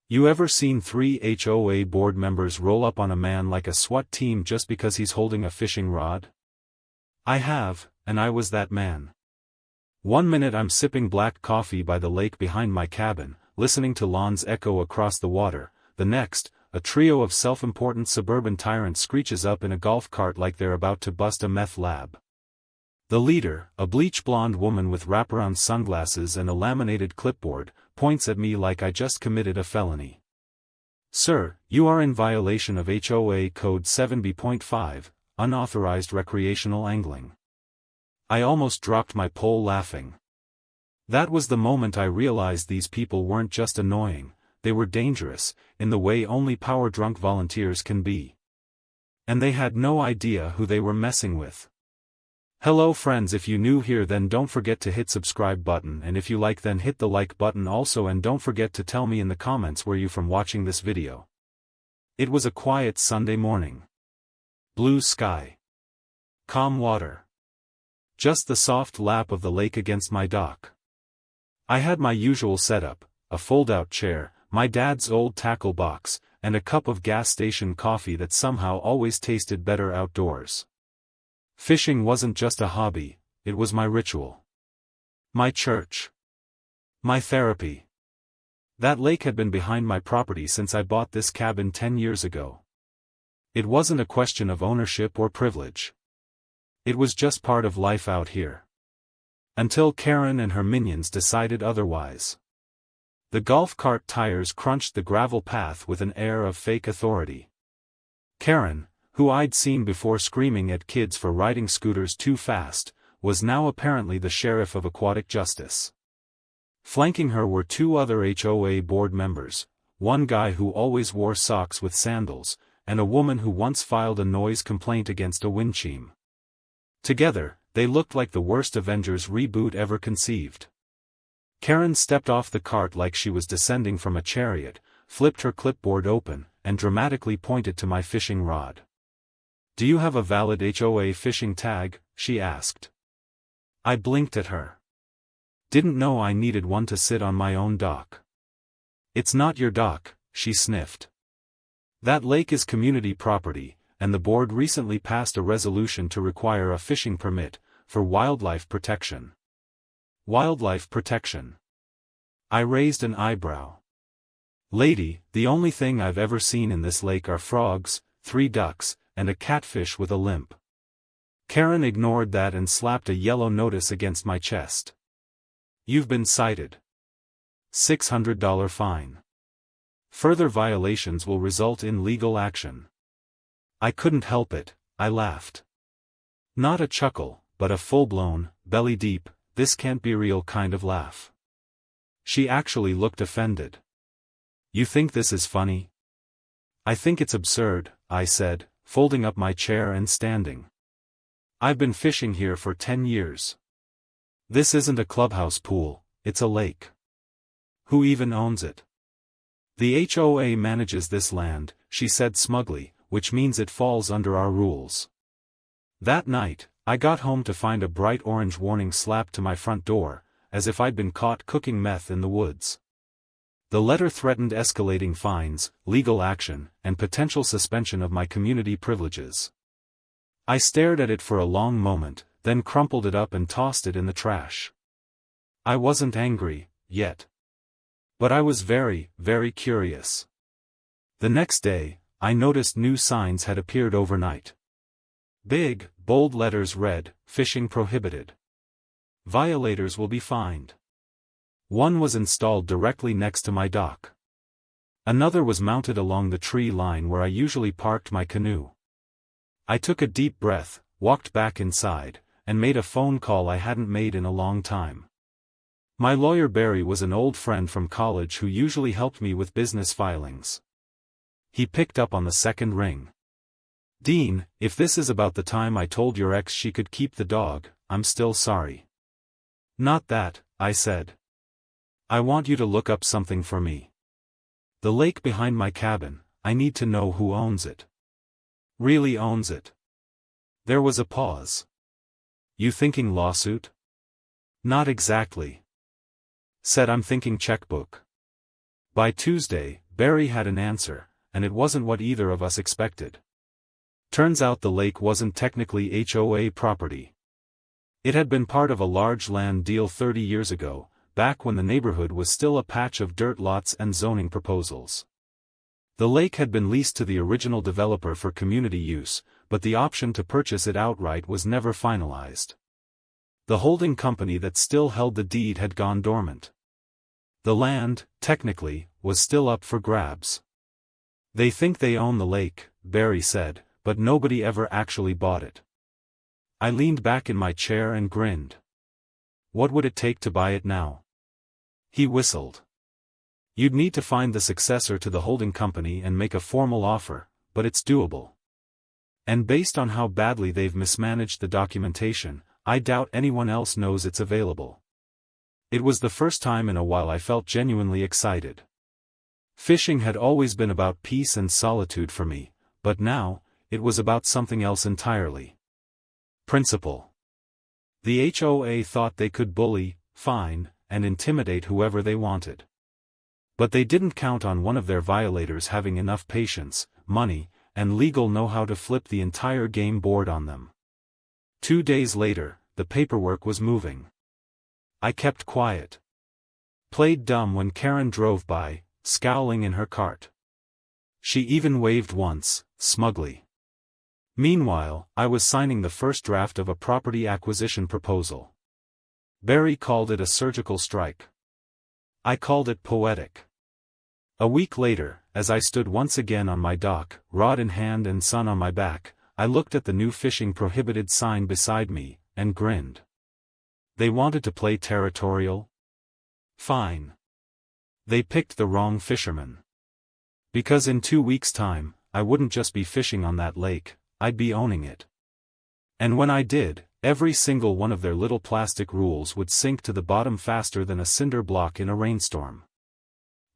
You ever seen three HOA board members roll up on a man like a SWAT team just because he's holding a fishing rod? I have, and I was that man. One minute I'm sipping black coffee by the lake behind my cabin, listening to lawns echo across the water. The next, a trio of self-important suburban tyrants screeches up in a golf cart like they're about to bust a meth lab. The leader, a bleach-blonde woman with wraparound sunglasses and a laminated clipboard, points at me like I just committed a felony. "Sir, you are in violation of HOA Code 7B.5, unauthorized recreational angling." I almost dropped my pole laughing. That was the moment I realized these people weren't just annoying, they were dangerous, in the way only power-drunk volunteers can be. And they had no idea who they were messing with. Hello friends, if you new here then don't forget to hit subscribe button, and if you like then hit the like button also, and don't forget to tell me in the comments where you from watching this video. It was a quiet Sunday morning. Blue sky. Calm water. Just the soft lap of the lake against my dock. I had my usual setup, a fold-out chair, my dad's old tackle box, and a cup of gas station coffee that somehow always tasted better outdoors. Fishing wasn't just a hobby, it was my ritual. My church. My therapy. That lake had been behind my property since I bought this cabin 10 years ago. It wasn't a question of ownership or privilege. It was just part of life out here. Until Karen and her minions decided otherwise. The golf cart tires crunched the gravel path with an air of fake authority. Karen, who I'd seen before screaming at kids for riding scooters too fast, was now apparently the sheriff of aquatic justice. Flanking her were two other HOA board members, one guy who always wore socks with sandals, and a woman who once filed a noise complaint against a wind chime. Together, they looked like the worst Avengers reboot ever conceived. Karen stepped off the cart like she was descending from a chariot, flipped her clipboard open, and dramatically pointed to my fishing rod. "Do you have a valid HOA fishing tag?" she asked. I blinked at her. Didn't know I needed one to sit on my own dock. "It's not your dock," she sniffed. "That lake is community property, and the board recently passed a resolution to require a fishing permit, for wildlife protection." Wildlife protection. I raised an eyebrow. "Lady, the only thing I've ever seen in this lake are frogs, 3 ducks, and a catfish with a limp." Karen ignored that and slapped a yellow notice against my chest. "You've been cited. $600 fine. Further violations will result in legal action." I couldn't help it, I laughed. Not a chuckle, but a full-blown, belly-deep, this can't be real kind of laugh. She actually looked offended. "You think this is funny?" "I think it's absurd," I said, folding up my chair and standing. "I've been fishing here for 10 years. This isn't a clubhouse pool, it's a lake. Who even owns it?" "The HOA manages this land," she said smugly, "which means it falls under our rules." That night, I got home to find a bright orange warning slapped to my front door, as if I'd been caught cooking meth in the woods. The letter threatened escalating fines, legal action, and potential suspension of my community privileges. I stared at it for a long moment, then crumpled it up and tossed it in the trash. I wasn't angry, yet. But I was very, very curious. The next day, I noticed new signs had appeared overnight. Big, bold letters read, "Fishing prohibited. Violators will be fined." One was installed directly next to my dock. Another was mounted along the tree line where I usually parked my canoe. I took a deep breath, walked back inside, and made a phone call I hadn't made in a long time. My lawyer Barry was an old friend from college who usually helped me with business filings. He picked up on the second ring. "Dean, if this is about the time I told your ex she could keep the dog, I'm still sorry." "Not that," I said. "I want you to look up something for me. The lake behind my cabin, I need to know who owns it. Really owns it." There was a pause. "You thinking lawsuit?" "Not exactly." Said I'm thinking checkbook. By Tuesday, Barry had an answer, and it wasn't what either of us expected. Turns out the lake wasn't technically HOA property. It had been part of a large land deal 30 years ago, back when the neighborhood was still a patch of dirt lots and zoning proposals. The lake had been leased to the original developer for community use, but the option to purchase it outright was never finalized. The holding company that still held the deed had gone dormant. The land, technically, was still up for grabs. They think they own the lake, Barry said, but nobody ever actually bought it. I leaned back in my chair and grinned. What would it take to buy it now? He whistled. You'd need to find the successor to the holding company and make a formal offer, but it's doable. And based on how badly they've mismanaged the documentation, I doubt anyone else knows it's available. It was the first time in a while I felt genuinely excited. Fishing had always been about peace and solitude for me, but now, it was about something else entirely. Principle. The HOA thought they could bully, fine, and intimidate whoever they wanted. But they didn't count on one of their violators having enough patience, money, and legal know-how to flip the entire game board on them. 2 days later, the paperwork was moving. I kept quiet. Played dumb when Karen drove by, scowling in her cart. She even waved once, smugly. Meanwhile, I was signing the first draft of a property acquisition proposal. Barry called it a surgical strike. I called it poetic. A week later, as I stood once again on my dock, rod in hand and sun on my back, I looked at the new fishing prohibited sign beside me, and grinned. They wanted to play territorial? Fine. They picked the wrong fisherman. Because in 2 weeks' time, I wouldn't just be fishing on that lake, I'd be owning it. And when I did, every single one of their little plastic rules would sink to the bottom faster than a cinder block in a rainstorm.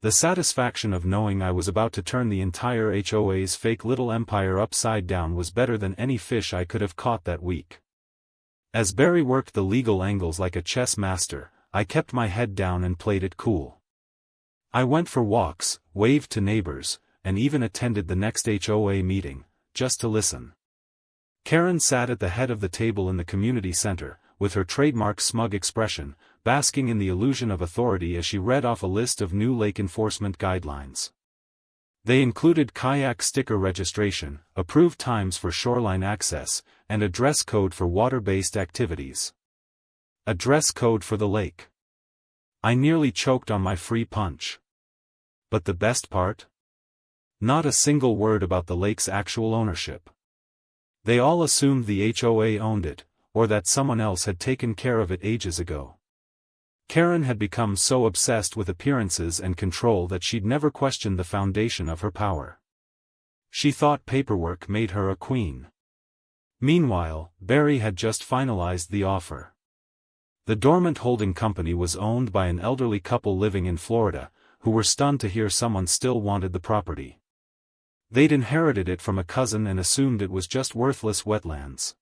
The satisfaction of knowing I was about to turn the entire HOA's fake little empire upside down was better than any fish I could have caught that week. As Barry worked the legal angles like a chess master, I kept my head down and played it cool. I went for walks, waved to neighbors, and even attended the next HOA meeting, just to listen. Karen sat at the head of the table in the community center, with her trademark smug expression, basking in the illusion of authority as she read off a list of new lake enforcement guidelines. They included kayak sticker registration, approved times for shoreline access, and a dress code for water-based activities. A dress code for the lake. I nearly choked on my free punch. But the best part? Not a single word about the lake's actual ownership. They all assumed the HOA owned it, or that someone else had taken care of it ages ago. Karen had become so obsessed with appearances and control that she'd never questioned the foundation of her power. She thought paperwork made her a queen. Meanwhile, Barry had just finalized the offer. The dormant holding company was owned by an elderly couple living in Florida, who were stunned to hear someone still wanted the property. They'd inherited it from a cousin and assumed it was just worthless wetlands.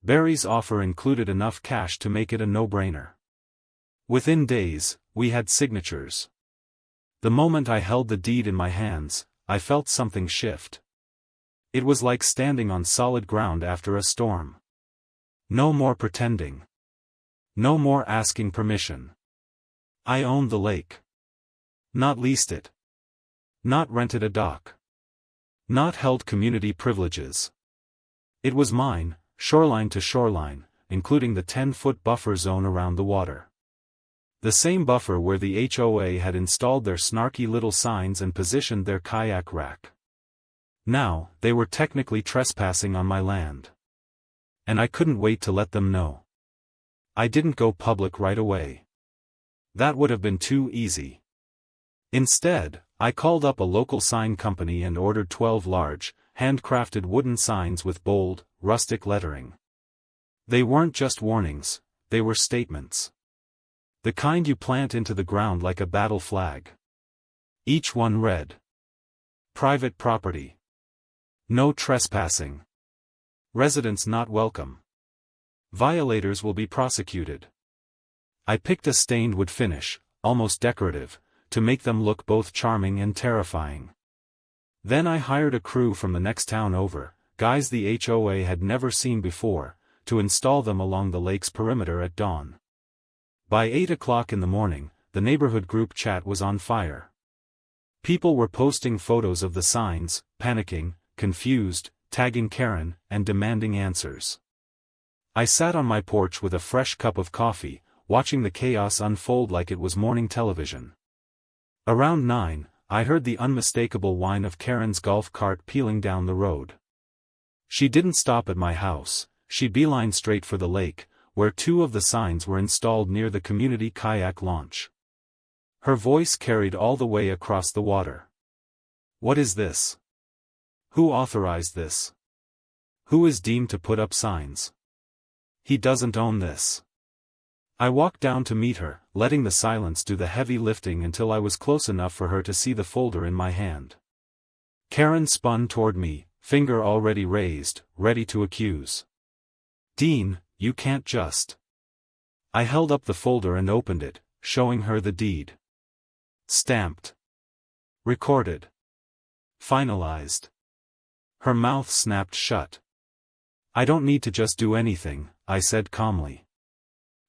Barry's offer included enough cash to make it a no-brainer. Within days, we had signatures. The moment I held the deed in my hands, I felt something shift. It was like standing on solid ground after a storm. No more pretending. No more asking permission. I owned the lake. Not leased it. Not rented a dock. Not held community privileges. It was mine, shoreline to shoreline, including the 10-foot buffer zone around the water. The same buffer where the HOA had installed their snarky little signs and positioned their kayak rack. Now, they were technically trespassing on my land. And I couldn't wait to let them know. I didn't go public right away. That would have been too easy. Instead, I called up a local sign company and ordered 12 large, handcrafted wooden signs with bold, rustic lettering. They weren't just warnings, they were statements. The kind you plant into the ground like a battle flag. Each one read: Private property. No trespassing. Residents not welcome. Violators will be prosecuted. I picked a stained wood finish, almost decorative, to make them look both charming and terrifying. Then I hired a crew from the next town over, guys the HOA had never seen before, to install them along the lake's perimeter at dawn. By 8 o'clock in the morning, the neighborhood group chat was on fire. People were posting photos of the signs, panicking, confused, tagging Karen, and demanding answers. I sat on my porch with a fresh cup of coffee, watching the chaos unfold like it was morning television. Around 9, I heard the unmistakable whine of Karen's golf cart peeling down the road. She didn't stop at my house, she beelined straight for the lake, where 2 of the signs were installed near the community kayak launch. Her voice carried all the way across the water. "What is this? Who authorized this? Who is deemed to put up signs? He doesn't own this." I walked down to meet her, letting the silence do the heavy lifting until I was close enough for her to see the folder in my hand. Karen spun toward me, finger already raised, ready to accuse. "Dean, you can't just..." I held up the folder and opened it, showing her the deed. Stamped. Recorded. Finalized. Her mouth snapped shut. "I don't need to just do anything," I said calmly.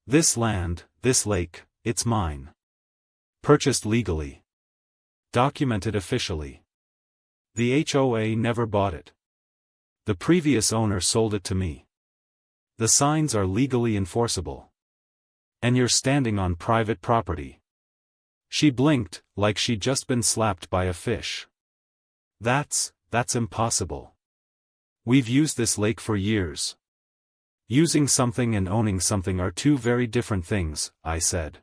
"This land, this lake, it's mine. Purchased legally. Documented officially. The HOA never bought it. The previous owner sold it to me. The signs are legally enforceable. And you're standing on private property." She blinked, like she'd just been slapped by a fish. That's impossible. We've used this lake for years." "Using something and owning something are 2 very different things," I said.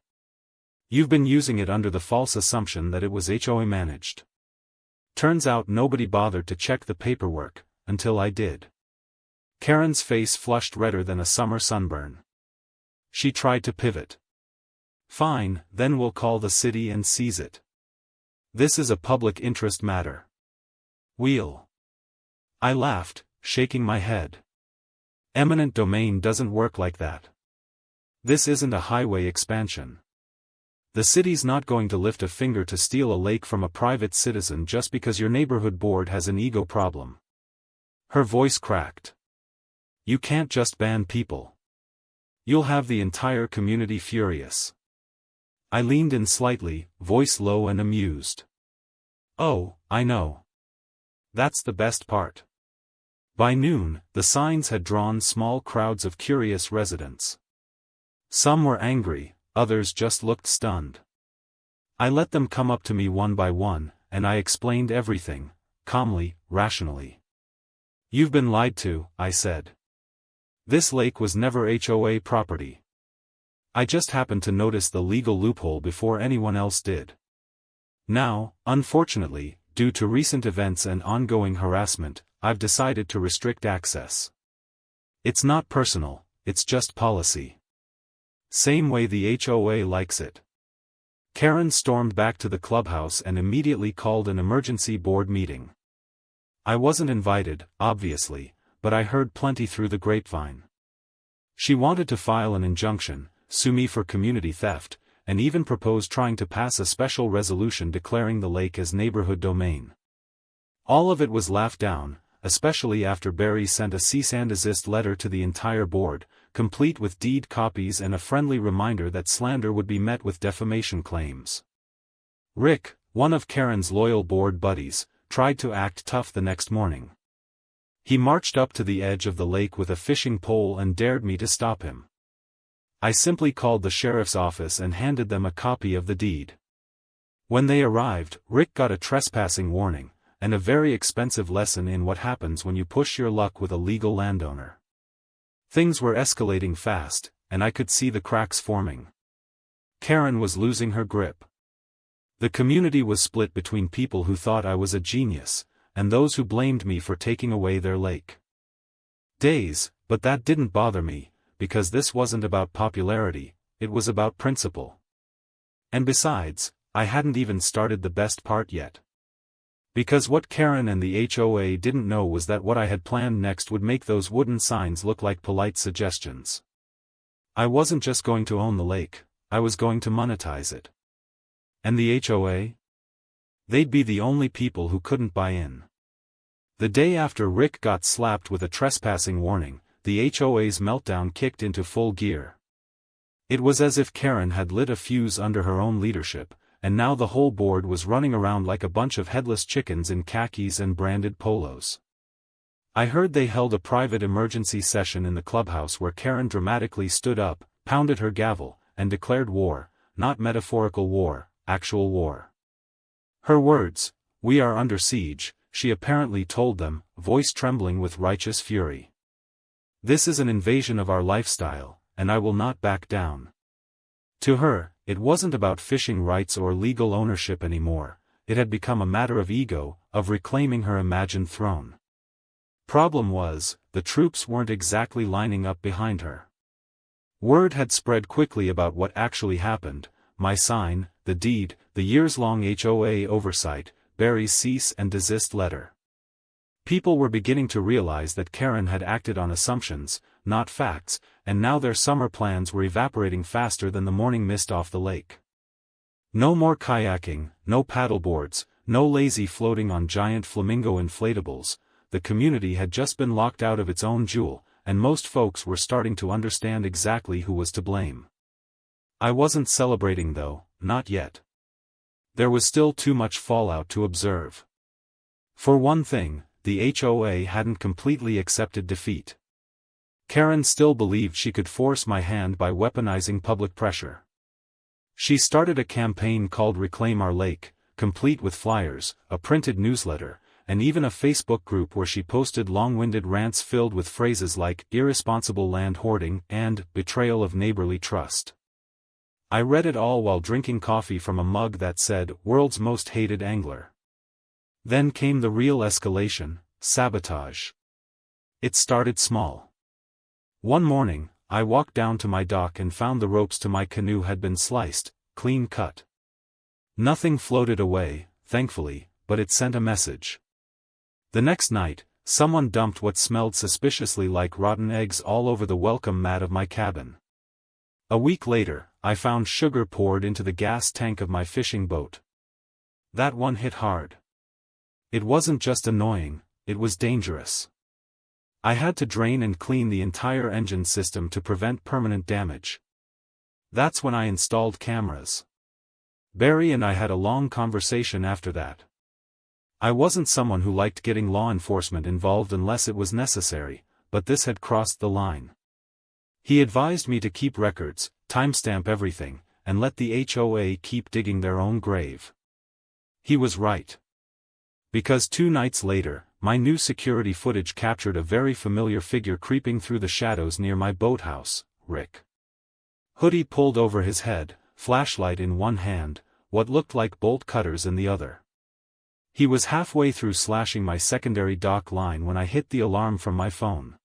"You've been using it under the false assumption that it was HOA managed. Turns out nobody bothered to check the paperwork, until I did." Karen's face flushed redder than a summer sunburn. She tried to pivot. "Fine, then we'll call the city and seize it. This is a public interest matter. We'll..." I laughed, shaking my head. "Eminent domain doesn't work like that. This isn't a highway expansion. The city's not going to lift a finger to steal a lake from a private citizen just because your neighborhood board has an ego problem." Her voice cracked. "You can't just ban people. You'll have the entire community furious." I leaned in slightly, voice low and amused. "Oh, I know. That's the best part." By noon, the signs had drawn small crowds of curious residents. Some were angry, others just looked stunned. I let them come up to me one by one, and I explained everything, calmly, rationally. "You've been lied to," I said. "This lake was never HOA property. I just happened to notice the legal loophole before anyone else did. Now, unfortunately, due to recent events and ongoing harassment, I've decided to restrict access. It's not personal, it's just policy. Same way the HOA likes it." Karen stormed back to the clubhouse and immediately called an emergency board meeting. I wasn't invited, obviously, but I heard plenty through the grapevine. She wanted to file an injunction, sue me for community theft, and even propose trying to pass a special resolution declaring the lake as neighborhood domain. All of it was laughed down, especially after Barry sent a cease and desist letter to the entire board, complete with deed copies and a friendly reminder that slander would be met with defamation claims. Rick, one of Karen's loyal board buddies, tried to act tough the next morning. He marched up to the edge of the lake with a fishing pole and dared me to stop him. I simply called the sheriff's office and handed them a copy of the deed. When they arrived, Rick got a trespassing warning, and a very expensive lesson in what happens when you push your luck with a legal landowner. Things were escalating fast, and I could see the cracks forming. Karen was losing her grip. The community was split between people who thought I was a genius, and those who blamed me for taking away their lake. But that didn't bother me, because this wasn't about popularity, it was about principle. And besides, I hadn't even started the best part yet. Because what Karen and the HOA didn't know was that what I had planned next would make those wooden signs look like polite suggestions. I wasn't just going to own the lake, I was going to monetize it. And the HOA? They'd be the only people who couldn't buy in. The day after Rick got slapped with a trespassing warning, the HOA's meltdown kicked into full gear. It was as if Karen had lit a fuse under her own leadership, and now the whole board was running around like a bunch of headless chickens in khakis and branded polos. I heard they held a private emergency session in the clubhouse where Karen dramatically stood up, pounded her gavel, and declared war, not metaphorical war, actual war. Her words, "We are under siege," she apparently told them, voice trembling with righteous fury. "This is an invasion of our lifestyle, and I will not back down." To her, it wasn't about fishing rights or legal ownership anymore, it had become a matter of ego, of reclaiming her imagined throne. Problem was, the troops weren't exactly lining up behind her. Word had spread quickly about what actually happened: my sign, the deed, the years-long HOA oversight, Barry's cease and desist letter. People were beginning to realize that Karen had acted on assumptions, not facts, and now their summer plans were evaporating faster than the morning mist off the lake. No more kayaking, no paddleboards, no lazy floating on giant flamingo inflatables. The community had just been locked out of its own jewel, and most folks were starting to understand exactly who was to blame. I wasn't celebrating though, not yet. There was still too much fallout to observe. For one thing, the HOA hadn't completely accepted defeat. Karen still believed she could force my hand by weaponizing public pressure. She started a campaign called Reclaim Our Lake, complete with flyers, a printed newsletter, and even a Facebook group where she posted long-winded rants filled with phrases like irresponsible land hoarding and betrayal of neighborly trust. I read it all while drinking coffee from a mug that said, "World's Most Hated Angler." Then came the real escalation: sabotage. It started small. One morning, I walked down to my dock and found the ropes to my canoe had been sliced, clean cut. Nothing floated away, thankfully, but it sent a message. The next night, someone dumped what smelled suspiciously like rotten eggs all over the welcome mat of my cabin. A week later, I found sugar poured into the gas tank of my fishing boat. That one hit hard. It wasn't just annoying, it was dangerous. I had to drain and clean the entire engine system to prevent permanent damage. That's when I installed cameras. Barry and I had a long conversation after that. I wasn't someone who liked getting law enforcement involved unless it was necessary, but this had crossed the line. He advised me to keep records, timestamp everything, and let the HOA keep digging their own grave. He was right. Because 2 nights later, my new security footage captured a very familiar figure creeping through the shadows near my boathouse, Rick. Hoodie pulled over his head, flashlight in one hand, what looked like bolt cutters in the other. He was halfway through slashing my secondary dock line when I hit the alarm from my phone.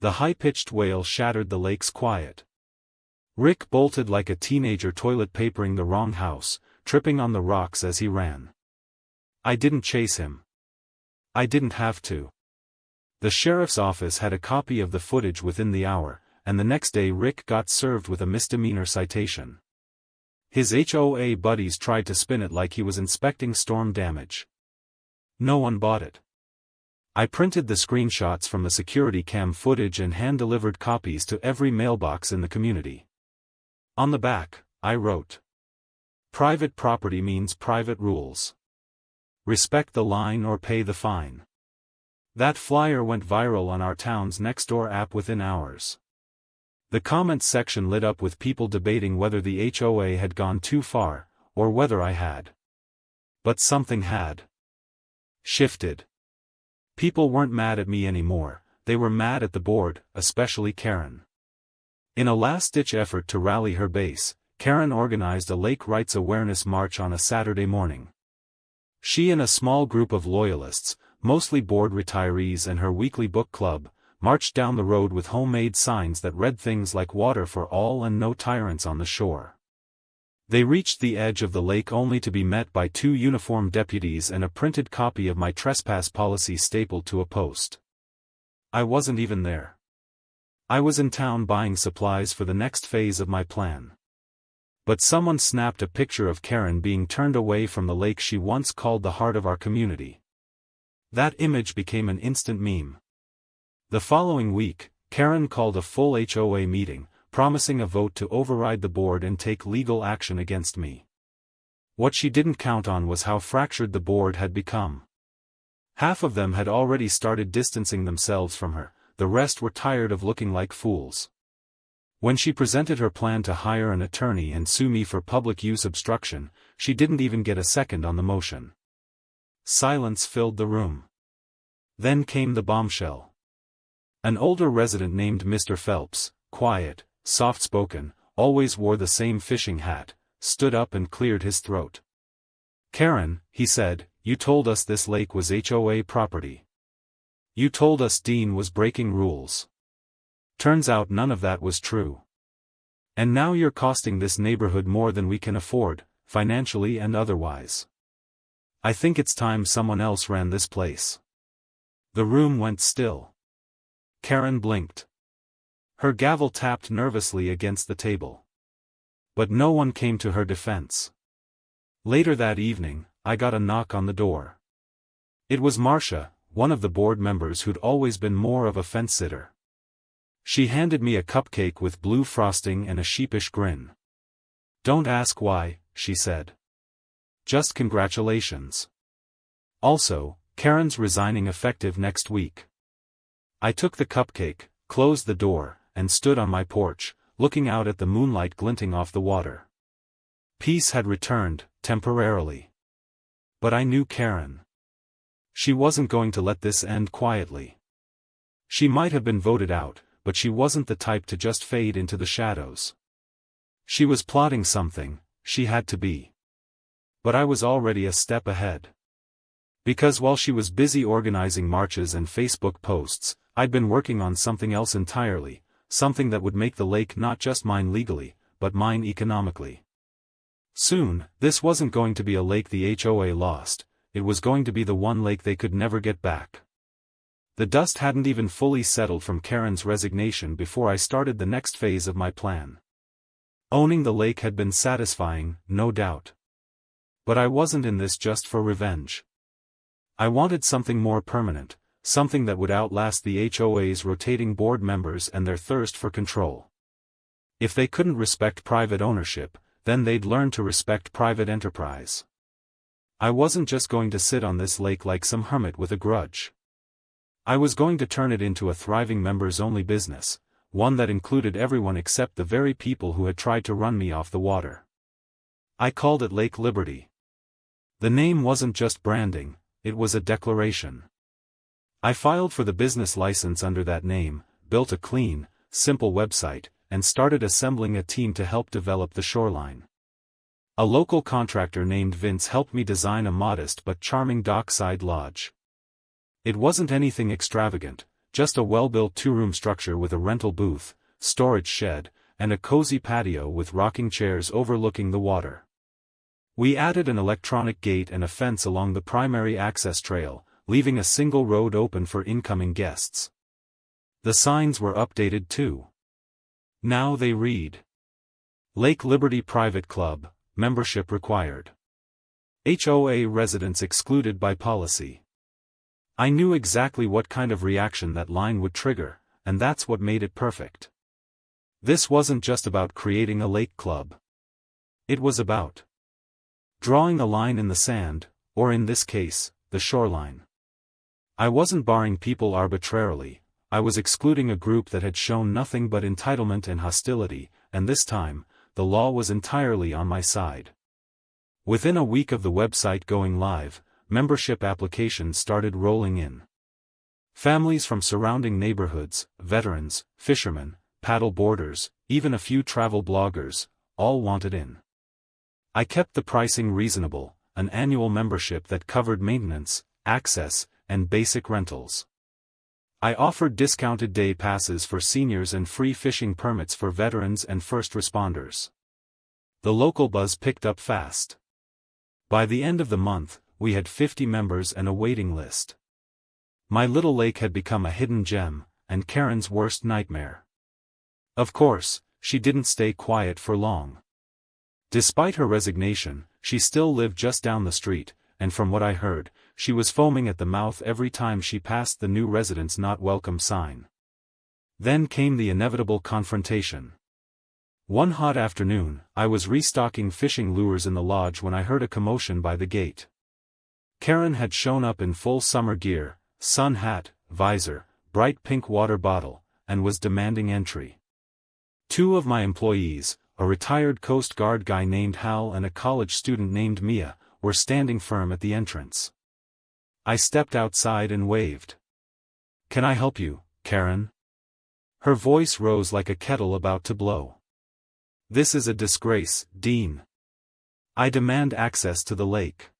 The high-pitched wail shattered the lake's quiet. Rick bolted like a teenager toilet papering the wrong house, tripping on the rocks as he ran. I didn't chase him. I didn't have to. The sheriff's office had a copy of the footage within the hour, and the next day Rick got served with a misdemeanor citation. His HOA buddies tried to spin it like he was inspecting storm damage. No one bought it. I printed the screenshots from the security cam footage and hand-delivered copies to every mailbox in the community. On the back, I wrote, "Private property means private rules. Respect the line or pay the fine." That flyer went viral on our town's Nextdoor app within hours. The comments section lit up with people debating whether the HOA had gone too far, or whether I had. But something had shifted. People weren't mad at me anymore, they were mad at the board, especially Karen. In a last-ditch effort to rally her base, Karen organized a lake rights awareness march on a Saturday morning. She and a small group of loyalists, mostly board retirees and her weekly book club, marched down the road with homemade signs that read things like "Water for all and no tyrants on the shore." They reached the edge of the lake only to be met by 2 uniformed deputies and a printed copy of my trespass policy stapled to a post. I wasn't even there. I was in town buying supplies for the next phase of my plan. But someone snapped a picture of Karen being turned away from the lake she once called the heart of our community. That image became an instant meme. The following week, Karen called a full HOA meeting, promising a vote to override the board and take legal action against me. What she didn't count on was how fractured the board had become. Half of them had already started distancing themselves from her, the rest were tired of looking like fools. When she presented her plan to hire an attorney and sue me for public use obstruction, she didn't even get a second on the motion. Silence filled the room. Then came the bombshell. An older resident named Mr. Phelps, quiet, soft-spoken, always wore the same fishing hat, stood up and cleared his throat. "Karen," he said, "you told us this lake was HOA property. You told us Dean was breaking rules. Turns out none of that was true. And now you're costing this neighborhood more than we can afford, financially and otherwise. I think it's time someone else ran this place." The room went still. Karen blinked. Her gavel tapped nervously against the table. But no one came to her defense. Later that evening, I got a knock on the door. It was Marcia, one of the board members who'd always been more of a fence-sitter. She handed me a cupcake with blue frosting and a sheepish grin. "Don't ask why," she said. "Just congratulations. Also, Karen's resigning effective next week." I took the cupcake, closed the door, and stood on my porch, looking out at the moonlight glinting off the water. Peace had returned, temporarily. But I knew Karen. She wasn't going to let this end quietly. She might have been voted out, but she wasn't the type to just fade into the shadows. She was plotting something, she had to be. But I was already a step ahead. Because while she was busy organizing marches and Facebook posts, I'd been working on something else entirely, something that would make the lake not just mine legally, but mine economically. Soon, this wasn't going to be a lake the HOA lost, it was going to be the one lake they could never get back. The dust hadn't even fully settled from Karen's resignation before I started the next phase of my plan. Owning the lake had been satisfying, no doubt. But I wasn't in this just for revenge. I wanted something more permanent, something that would outlast the HOA's rotating board members and their thirst for control. If they couldn't respect private ownership, then they'd learn to respect private enterprise. I wasn't just going to sit on this lake like some hermit with a grudge. I was going to turn it into a thriving members-only business, one that included everyone except the very people who had tried to run me off the water. I called it Lake Liberty. The name wasn't just branding, it was a declaration. I filed for the business license under that name, built a clean, simple website, and started assembling a team to help develop the shoreline. A local contractor named Vince helped me design a modest but charming dockside lodge. It wasn't anything extravagant, just a well-built two-room structure with a rental booth, storage shed, and a cozy patio with rocking chairs overlooking the water. We added an electronic gate and a fence along the primary access trail, leaving a single road open for incoming guests. The signs were updated too. Now they read: Lake Liberty Private Club, membership required. HOA residents excluded by policy. I knew exactly what kind of reaction that line would trigger, and that's what made it perfect. This wasn't just about creating a lake club. It was about drawing a line in the sand, or in this case, the shoreline. I wasn't barring people arbitrarily, I was excluding a group that had shown nothing but entitlement and hostility, and this time, the law was entirely on my side. Within a week of the website going live, membership applications started rolling in. Families from surrounding neighborhoods, veterans, fishermen, paddle boarders, even a few travel bloggers, all wanted in. I kept the pricing reasonable, an annual membership that covered maintenance, access, and basic rentals. I offered discounted day passes for seniors and free fishing permits for veterans and first responders. The local buzz picked up fast. By the end of the month, we had 50 members and a waiting list. My little lake had become a hidden gem, and Karen's worst nightmare. Of course, she didn't stay quiet for long. Despite her resignation, she still lived just down the street, and from what I heard, she was foaming at the mouth every time she passed the new residents not welcome sign. Then came the inevitable confrontation. One hot afternoon, I was restocking fishing lures in the lodge when I heard a commotion by the gate. Karen had shown up in full summer gear, sun hat, visor, bright pink water bottle, and was demanding entry. Two of my employees, a retired Coast Guard guy named Hal and a college student named Mia, were standing firm at the entrance. I stepped outside and waved. "Can I help you, Karen?" Her voice rose like a kettle about to blow. "This is a disgrace, Dean. I demand access to the lake.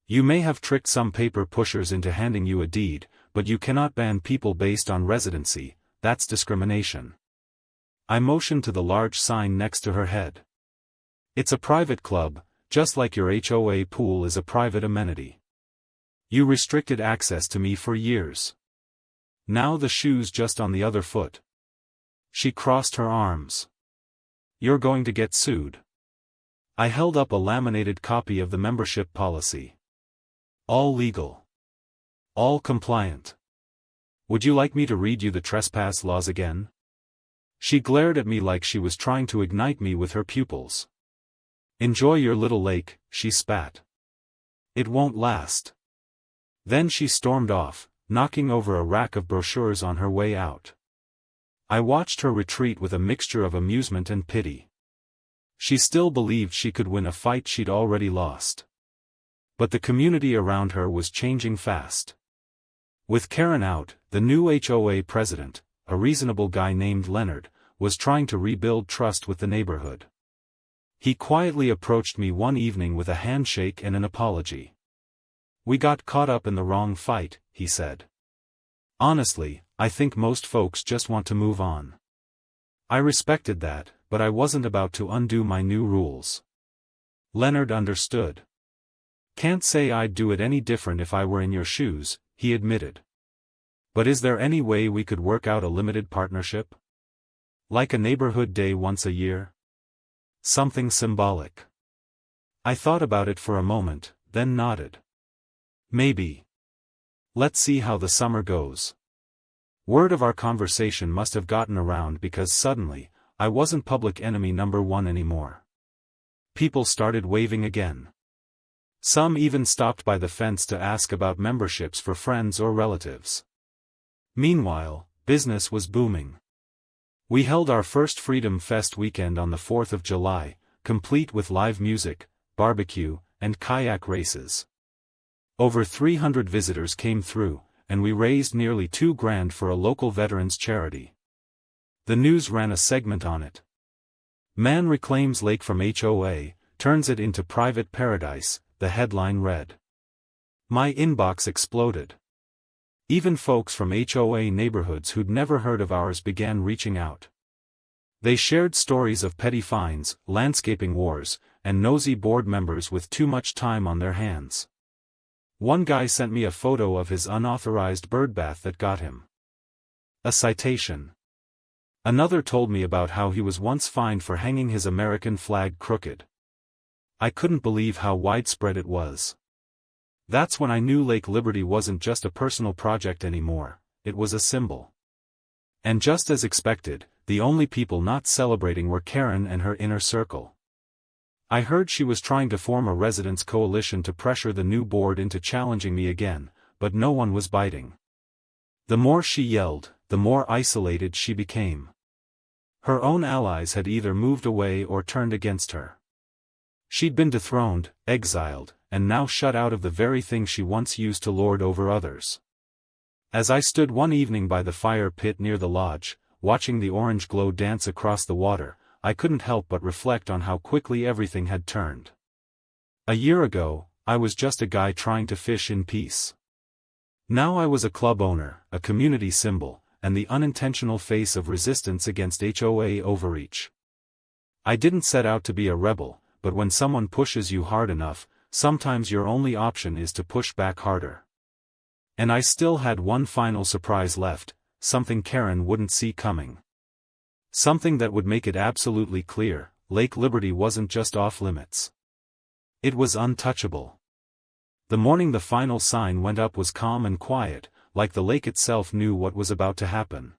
You may have tricked some paper pushers into handing you a deed, but you cannot ban people based on residency. That's discrimination." I motioned to the large sign next to her head. "It's a private club, just like your HOA pool is a private amenity. You restricted access to me for years. Now the shoe's just on the other foot." She crossed her arms. "You're going to get sued." I held up a laminated copy of the membership policy. "All legal. All compliant. Would you like me to read you the trespass laws again?" She glared at me like she was trying to ignite me with her pupils. "Enjoy your little lake," she spat. "It won't last." Then she stormed off, knocking over a rack of brochures on her way out. I watched her retreat with a mixture of amusement and pity. She still believed she could win a fight she'd already lost. But the community around her was changing fast. With Karen out, the new HOA president, a reasonable guy named Leonard, was trying to rebuild trust with the neighborhood. He quietly approached me one evening with a handshake and an apology. "We got caught up in the wrong fight," he said. "Honestly, I think most folks just want to move on." I respected that, but I wasn't about to undo my new rules. Leonard understood. "Can't say I'd do it any different if I were in your shoes," he admitted. "But is there any way we could work out a limited partnership? Like a neighborhood day once a year? Something symbolic." I thought about it for a moment, then nodded. "Maybe. Let's see how the summer goes." Word of our conversation must have gotten around because suddenly, I wasn't public enemy number one anymore. People started waving again. Some even stopped by the fence to ask about memberships for friends or relatives. Meanwhile, business was booming. We held our first Freedom Fest weekend on the 4th of July, complete with live music, barbecue, and kayak races. Over 300 visitors came through, and we raised nearly $2,000 for a local veterans charity. The news ran a segment on it. "Man reclaims lake from HOA, turns it into private paradise," the headline read. My inbox exploded. Even folks from HOA neighborhoods who'd never heard of ours began reaching out. They shared stories of petty fines, landscaping wars, and nosy board members with too much time on their hands. One guy sent me a photo of his unauthorized birdbath that got him a citation. Another told me about how he was once fined for hanging his American flag crooked. I couldn't believe how widespread it was. That's when I knew Lake Liberty wasn't just a personal project anymore, it was a symbol. And just as expected, the only people not celebrating were Karen and her inner circle. I heard she was trying to form a residents' coalition to pressure the new board into challenging me again, but no one was biting. The more she yelled, the more isolated she became. Her own allies had either moved away or turned against her. She'd been dethroned, exiled, and now shut out of the very thing she once used to lord over others. As I stood one evening by the fire pit near the lodge, watching the orange glow dance across the water, I couldn't help but reflect on how quickly everything had turned. A year ago, I was just a guy trying to fish in peace. Now I was a club owner, a community symbol, and the unintentional face of resistance against HOA overreach. I didn't set out to be a rebel, but when someone pushes you hard enough, sometimes your only option is to push back harder. And I still had one final surprise left, something Karen wouldn't see coming. Something that would make it absolutely clear, Lake Liberty wasn't just off-limits. It was untouchable. The morning the final sign went up was calm and quiet, like the lake itself knew what was about to happen.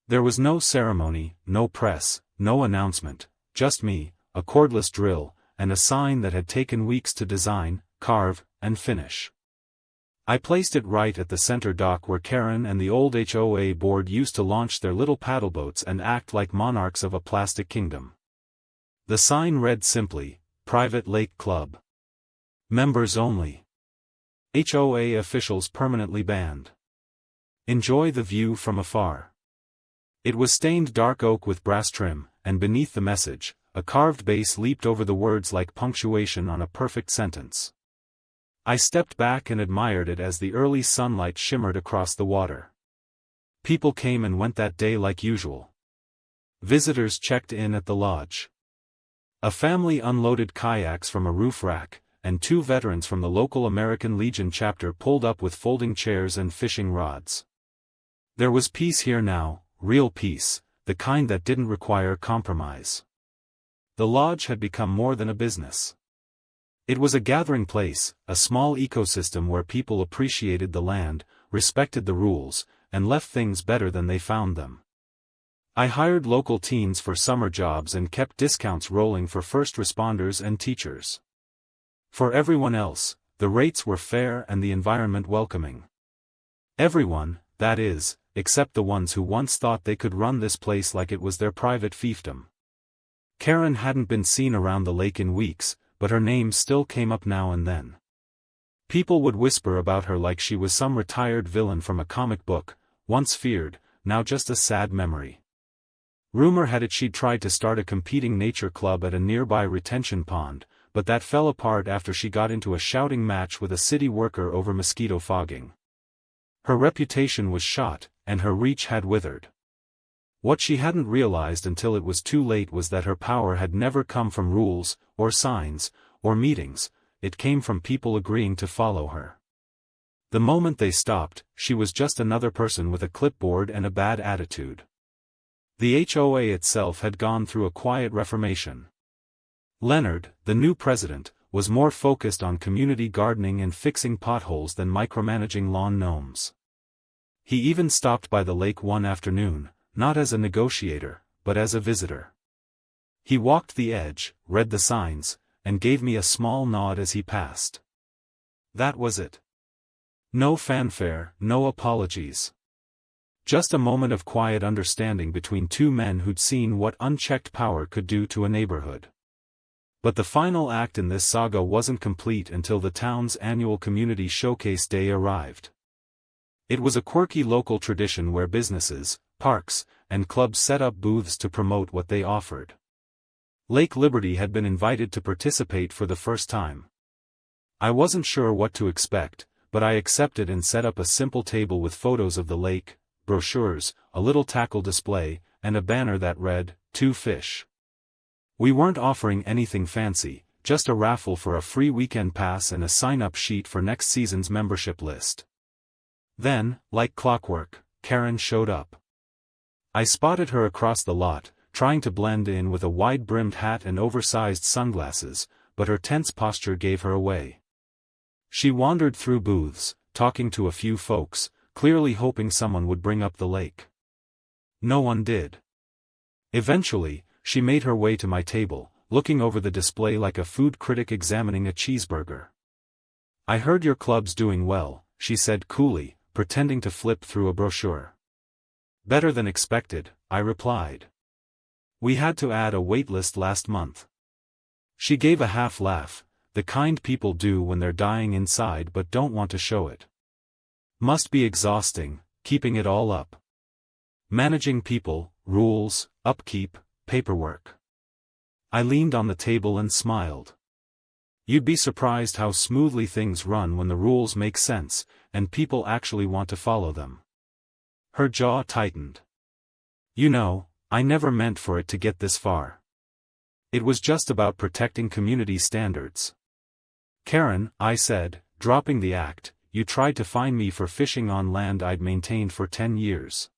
There was no ceremony, no press, no announcement, just me, a cordless drill, and a sign that had taken weeks to design, carve, and finish. I placed it right at the center dock where Karen and the old HOA board used to launch their little paddleboats and act like monarchs of a plastic kingdom. The sign read simply, Private Lake Club. Members only. HOA officials permanently banned. Enjoy the view from afar. It was stained dark oak with brass trim, and beneath the message, a carved base leaped over the words like punctuation on a perfect sentence. I stepped back and admired it as the early sunlight shimmered across the water. People came and went that day like usual. Visitors checked in at the lodge. A family unloaded kayaks from a roof rack, and 2 veterans from the local American Legion chapter pulled up with folding chairs and fishing rods. There was peace here now, real peace, the kind that didn't require compromise. The lodge had become more than a business. It was a gathering place, a small ecosystem where people appreciated the land, respected the rules, and left things better than they found them. I hired local teens for summer jobs and kept discounts rolling for first responders and teachers. For everyone else, the rates were fair and the environment welcoming. Everyone, that is, except the ones who once thought they could run this place like it was their private fiefdom. Karen hadn't been seen around the lake in weeks, but her name still came up now and then. People would whisper about her like she was some retired villain from a comic book, once feared, now just a sad memory. Rumor had it she'd tried to start a competing nature club at a nearby retention pond, but that fell apart after she got into a shouting match with a city worker over mosquito fogging. Her reputation was shot, and her reach had withered. What she hadn't realized until it was too late was that her power had never come from rules, or signs, or meetings, it came from people agreeing to follow her. The moment they stopped, she was just another person with a clipboard and a bad attitude. The HOA itself had gone through a quiet reformation. Leonard, the new president, was more focused on community gardening and fixing potholes than micromanaging lawn gnomes. He even stopped by the lake one afternoon, not as a negotiator, but as a visitor. He walked the edge, read the signs, and gave me a small nod as he passed. That was it. No fanfare, no apologies. Just a moment of quiet understanding between 2 men who'd seen what unchecked power could do to a neighborhood. But the final act in this saga wasn't complete until the town's annual Community Showcase Day arrived. It was a quirky local tradition where businesses, parks, and clubs set up booths to promote what they offered. Lake Liberty had been invited to participate for the first time. I wasn't sure what to expect, but I accepted and set up a simple table with photos of the lake, brochures, a little tackle display, and a banner that read, 2 fish. We weren't offering anything fancy, just a raffle for a free weekend pass and a sign-up sheet for next season's membership list. Then, like clockwork, Karen showed up. I spotted her across the lot, trying to blend in with a wide-brimmed hat and oversized sunglasses, but her tense posture gave her away. She wandered through booths, talking to a few folks, clearly hoping someone would bring up the lake. No one did. Eventually, she made her way to my table, looking over the display like a food critic examining a cheeseburger. "I heard your club's doing well," she said coolly, pretending to flip through a brochure. "Better than expected," I replied. "We had to add a waitlist last month." She gave a half laugh, the kind people do when they're dying inside but don't want to show it. "Must be exhausting, keeping it all up. Managing people, rules, upkeep, paperwork." I leaned on the table and smiled. "You'd be surprised how smoothly things run when the rules make sense, and people actually want to follow them." Her jaw tightened. "You know, I never meant for it to get this far. It was just about protecting community standards." "Karen," I said, dropping the act, "you tried to fine me for fishing on land I'd maintained for 10 years.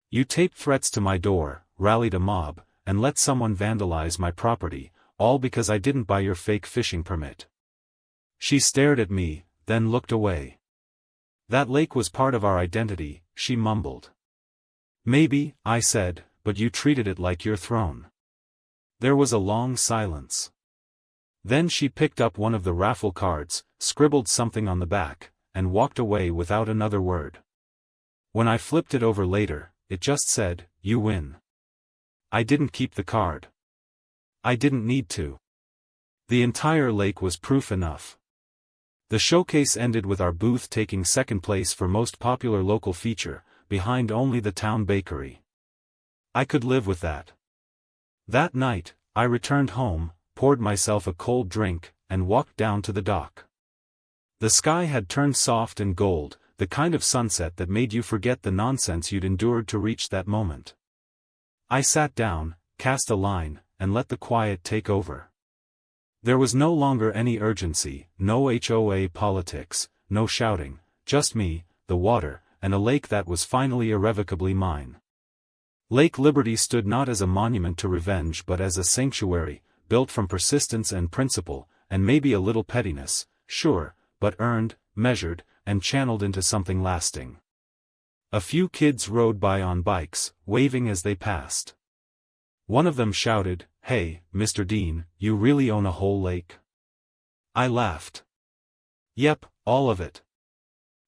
You taped threats to my door, rallied a mob, and let someone vandalize my property, all because I didn't buy your fake fishing permit." She stared at me, then looked away. "That lake was part of our identity," she mumbled. "Maybe," I said, "but you treated it like your throne." There was a long silence. Then she picked up one of the raffle cards, scribbled something on the back, and walked away without another word. When I flipped it over later, it just said, "You win." I didn't keep the card. I didn't need to. The entire lake was proof enough. The showcase ended with our booth taking second place for most popular local feature, behind only the town bakery. I could live with that. That night, I returned home, poured myself a cold drink, and walked down to the dock. The sky had turned soft and gold, the kind of sunset that made you forget the nonsense you'd endured to reach that moment. I sat down, cast a line, and let the quiet take over. There was no longer any urgency, no HOA politics, no shouting, just me, the water, and a lake that was finally irrevocably mine. Lake Liberty stood not as a monument to revenge but as a sanctuary, built from persistence and principle, and maybe a little pettiness, sure, but earned, measured, and channeled into something lasting. A few kids rode by on bikes, waving as they passed. One of them shouted, "Hey, Mr. Dean, you really own a whole lake?" I laughed. "Yep, all of it."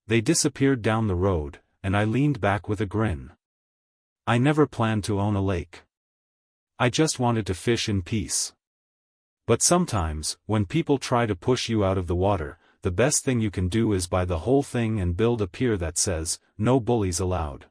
They disappeared down the road, and I leaned back with a grin. I never planned to own a lake. I just wanted to fish in peace. But sometimes, when people try to push you out of the water, the best thing you can do is buy the whole thing and build a pier that says, "No bullies allowed."